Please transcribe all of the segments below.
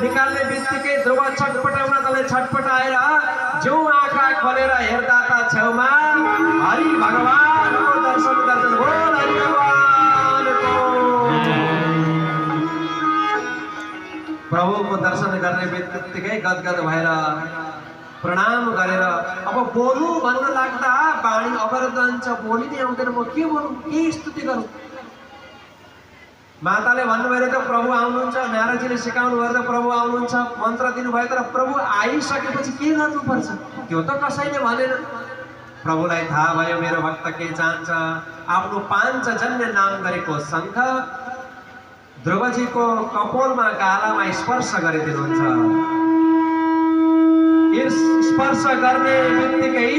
निकाल्ने बित्तिकै ध्रुव छटपटाउन तले छटपटाएर जिउ आँखा खोलेर हेर्दा त छेउमा हरि भगवानको दर्शन गर्छन्। बोल हरि भगवानको। प्रभुको दर्शन गर्ने बित्तिकै गदगद भएर प्रणाम गरेर अब बोलु भन्न लाग्दा बाणी अवरुद्ध हुन्छ, बोली नै आउँदैन। म के बोलु, के स्तुति गरौँ? माताले भन्नुभयो त प्रभु आउनुहुन्छ, नारदजीले सिकाउनु भयो त प्रभु आउनुहुन्छ, मन्त्र दिनुभयो तर प्रभु आइसकेपछि के गर्नुपर्छ त्यो त कसैले भनेन। प्रभुलाई थाहा भयो मेरो भक्त के चाहन्छ। आफ्नो पाञ्चजन्य नाम गरेको शङ्ख ध्रुवजीको कपोलमा गालामा स्पर्श गरिदिनुहुन्छ। स्पर्श गर्ने बित्तिकै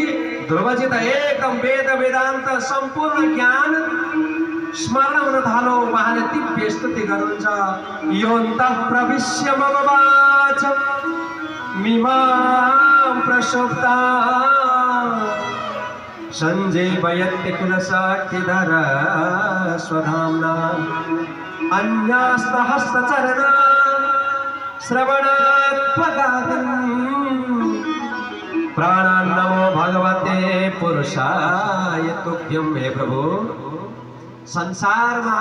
ध्रुवजी त एकदम वेद वेदान्त सम्पूर्ण ज्ञान स्मरण हुन थालो। उहाँले दिव्य स्तुति गर्नुहुन्छ। योऽन्तः प्रविश्य मम वाच मिमां प्रसुप्ता सञ्जीवयत्य किल शक्तिधर स्वधाम्ना अन्यास्तहस्तचरण श्रवणात्मगादिन् प्राणान् नमो भगवते पुरुषाय तुभ्यं। हे प्रभु, संसारमा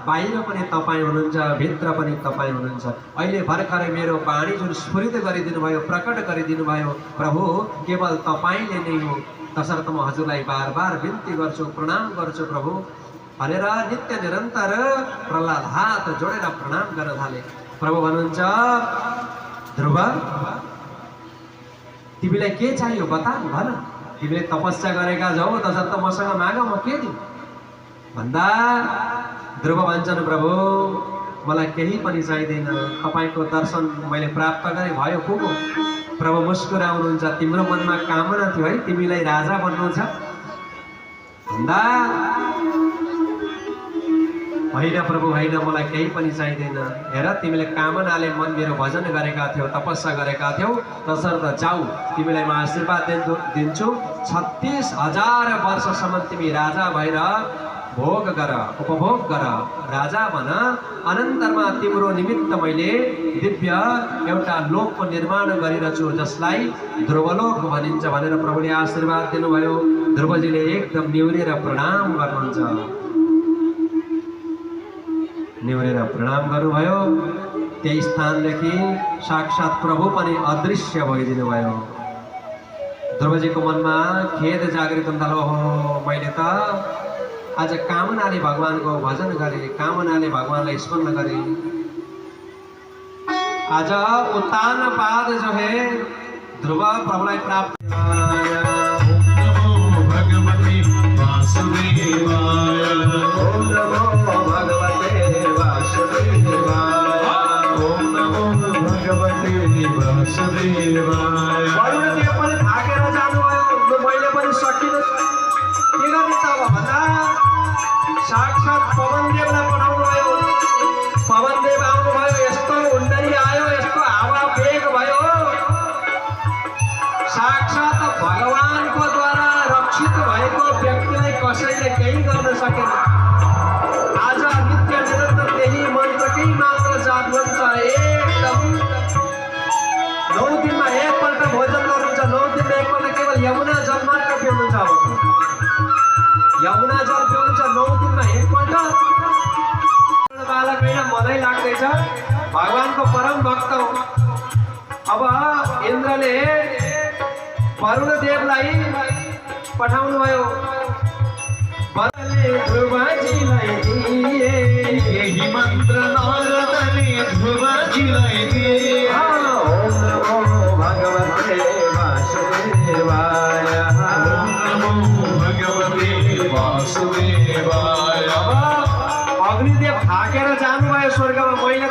बाहिर पनि तपाईँ हुनुहुन्छ, भित्र पनि तपाईँ हुनुहुन्छ। अहिले भर्खरै मेरो वाणी जुन स्फुरित गरिदिनु भयो, प्रकट गरिदिनु भयो प्रभु, केवल तपाईँले नै हो। तसर्थ म हजुरलाई बार बार बिन्ती गर्छु, प्रणाम गर्छु प्रभु भनेर नित्य निरन्तर प्रहलाद हात जोडेर प्रणाम गर्न थाले। प्रभु भन्नुहुन्छ, ध्रुव तिमीलाई के चाहियो बता, भन। तिमीले तपस्या गरेका छौ, तसर्थ मसँग माग, म के दिउँ भन्दा ध्रुव भन्छन्, प्रभु मलाई केही पनि चाहिँदैन, तपाईँको दर्शन मैले प्राप्त गरेँ, भयो पुगो। प्रभु मुस्कुराउनुहुन्छ, तिम्रो मनमा कामना थियो है तिमीलाई राजा बन्नु छ भन्दा होइन प्रभु होइन, मलाई केही पनि चाहिँदैन। हेर तिमीले कामनाले मन मेरो भजन गरेका थियौ, तपस्या गरेका थियौ, तसर्थ जाऊ, तिमीलाई म आशीर्वाद दिन्छु। 36,000 वर्षसम्म तिमी राजा भएर भोग गर, उपभोग गर, राजा बन। अनन्तरमा तिम्रो निमित्त मैले दिव्य एउटा लोकको निर्माण गरिरहेछु जसलाई ध्रुवलोक भनिन्छ भनेर प्रभुले आशीर्वाद दिनुभयो। ध्रुवजीले एकदम निहुरेर प्रणाम गर्नुहुन्छ, निहुरेर प्रणाम गर्नुभयो। त्यही स्थानदेखि साक्षात् प्रभु पनि अदृश्य भइदिनु भयो। ध्रुवजीको मनमा खेद जागृत हुन थाल्यो, हो मैले त आज कामनाले भगवानको भजन गरेँ, कामनाले भगवानलाई स्मरण गरेँ। आज उत्तान पाद जो है ध्रुव प्रभुलाई प्राप्त। भगवती वासुदेवाय, ओम नमो भगवते वासुदेवाय, ओम नमो भगवते वासुदेवाय। वरुणले पनि थाकेर जानुभयो, मैले पनि सकिन, के गर्ने त भन्दा साक्षात् पवनदेवलाई पठाउनु भयो। पवनदेव आउनुभयो, यस्तो उन्नरी आयो, यस्तो हावा वेग भयो, साक्षात् भगवानको द्वारा रक्षित भएको व्यक्तिलाई कसैले केही गर्न सकेन। आज नित्य निरन्तर त्यही मन्त्रकै मात्र जाप हुन्छ। एकदम 9 दिनमा एकपल्ट भोजन गर्नुहुन्छ, 9 दिनमा एकपल्ट केवल यमुना जल मात्र पिउनुहुन्छ। अब यमुना जल पिउनुहुन्छ 9 दिनमा एकपल्ट। बालक होइन, मनै लाग्दैछ, भगवानको परम भक्त हो। अब इन्द्रले वरुणदेवलाई पठाउनु भयो। ध्रुवजीलाई दिए यही मन्त्र नारदले ध्रुवजीलाई दिए। ओम नमो भगवते वासुदेवाय, ओम नमो भगवते वासुदेवाय। अग्निदेव थाकेर जानुभयो स्वर्गमा, मैले